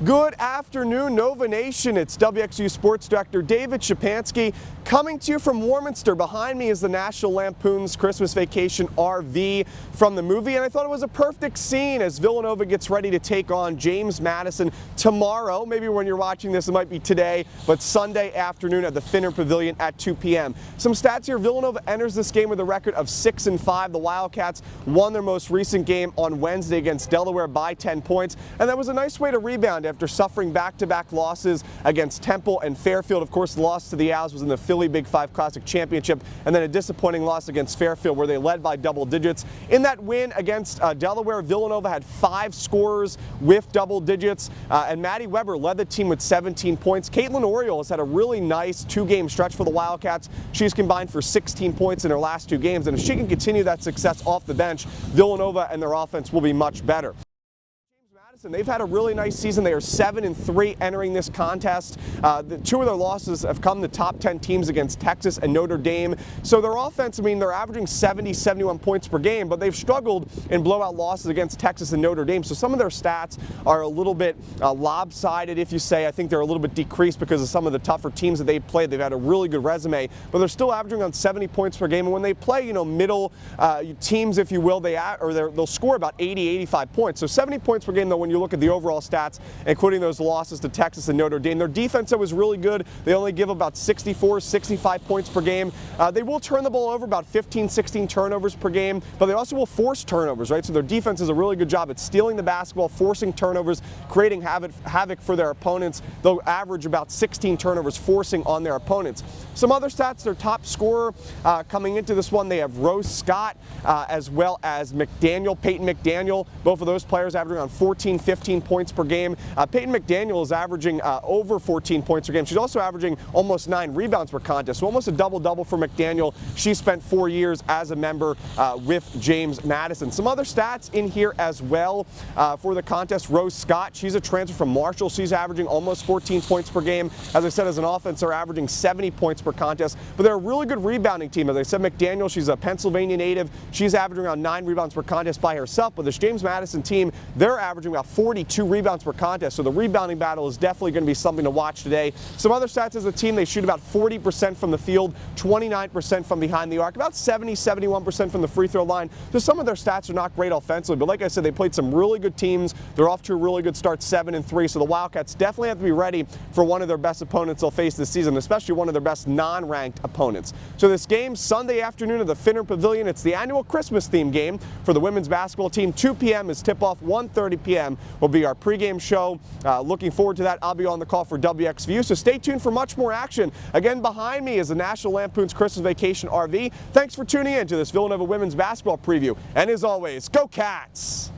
Good afternoon, Nova Nation. It's WXVU Sports Director David Szczepanski coming to you from Warminster. Behind me is the National Lampoon's Christmas Vacation RV from the movie, and I thought it was a perfect scene as Villanova gets ready to take on James Madison tomorrow. Maybe when you're watching this, it might be today, but Sunday afternoon at the Finner Pavilion at 2 p.m. Some stats here. Villanova enters this game with a record of 6-5. The Wildcats won their most recent game on Wednesday against Delaware by 10 points, and that was a nice way to rebound after suffering back-to-back losses against Temple and Fairfield. Of course, the loss to the Owls was in the Philly Big Five Classic Championship, and then a disappointing loss against Fairfield where they led by double digits. In that win against Delaware, Villanova had 5 scorers with double digits, and Maddie Weber led the team with 17 points. Caitlin Oriole has had a really nice 2-game stretch for the Wildcats. She's combined for 16 points in her last 2 games, and if she can continue that success off the bench, Villanova and their offense will be much better. They've had a really nice season. They are 7-3 entering this contest. 2 of their losses have come to top 10 teams against Texas and Notre Dame. So their offense, I mean, they're averaging 70, 71 points per game, but they've struggled in blowout losses against Texas and Notre Dame. So some of their stats are a little bit lopsided, if you say. I think they're a little bit decreased because of some of the tougher teams that they've played. They've had a really good resume, but they're still averaging on 70 points per game. And when they play, you know, middle teams, if you will, they'll score about 80, 85 points. So 70 points per game, though, when you look at the overall stats, including those losses to Texas and Notre Dame. Their defense was really good. They only give about 64, 65 points per game. They will turn the ball over about 15, 16 turnovers per game, but they also will force turnovers, right? So their defense does a really good job at stealing the basketball, forcing turnovers, creating havoc for their opponents. They'll average about 16 turnovers forcing on their opponents. Some other stats, their top scorer coming into this one, they have Rose Scott as well as Peyton McDaniel. Both of those players averaging around 14, 15 points per game. Peyton McDaniel is averaging over 14 points per game. She's also averaging almost 9 rebounds per contest, so almost a double-double for McDaniel. She spent 4 years as a member with James Madison. Some other stats in here as well for the contest. Rose Scott, she's a transfer from Marshall. She's averaging almost 14 points per game. As I said, as an offense, they're averaging 70 points per contest, but they're a really good rebounding team. As I said, McDaniel, she's a Pennsylvania native. She's averaging around 9 rebounds per contest by herself, but this James Madison team, they're averaging about 42 rebounds per contest, so the rebounding battle is definitely going to be something to watch today. Some other stats as a team, they shoot about 40% from the field, 29% from behind the arc, about 70, 71% from the free throw line. So some of their stats are not great offensively, but like I said, they played some really good teams. They're off to a really good start, 7-3, so the Wildcats definitely have to be ready for one of their best opponents they'll face this season, especially one of their best non-ranked opponents. So this game, Sunday afternoon at the Finner Pavilion, it's the annual Christmas theme game for the women's basketball team. 2 p.m. is tip-off, 1:30 p.m. will be our pregame show. Looking forward to that. I'll be on the call for WXVU, so stay tuned for much more action. Again, behind me is the National Lampoon's Christmas Vacation RV. Thanks for tuning in to this Villanova women's basketball preview, and as always, go Cats!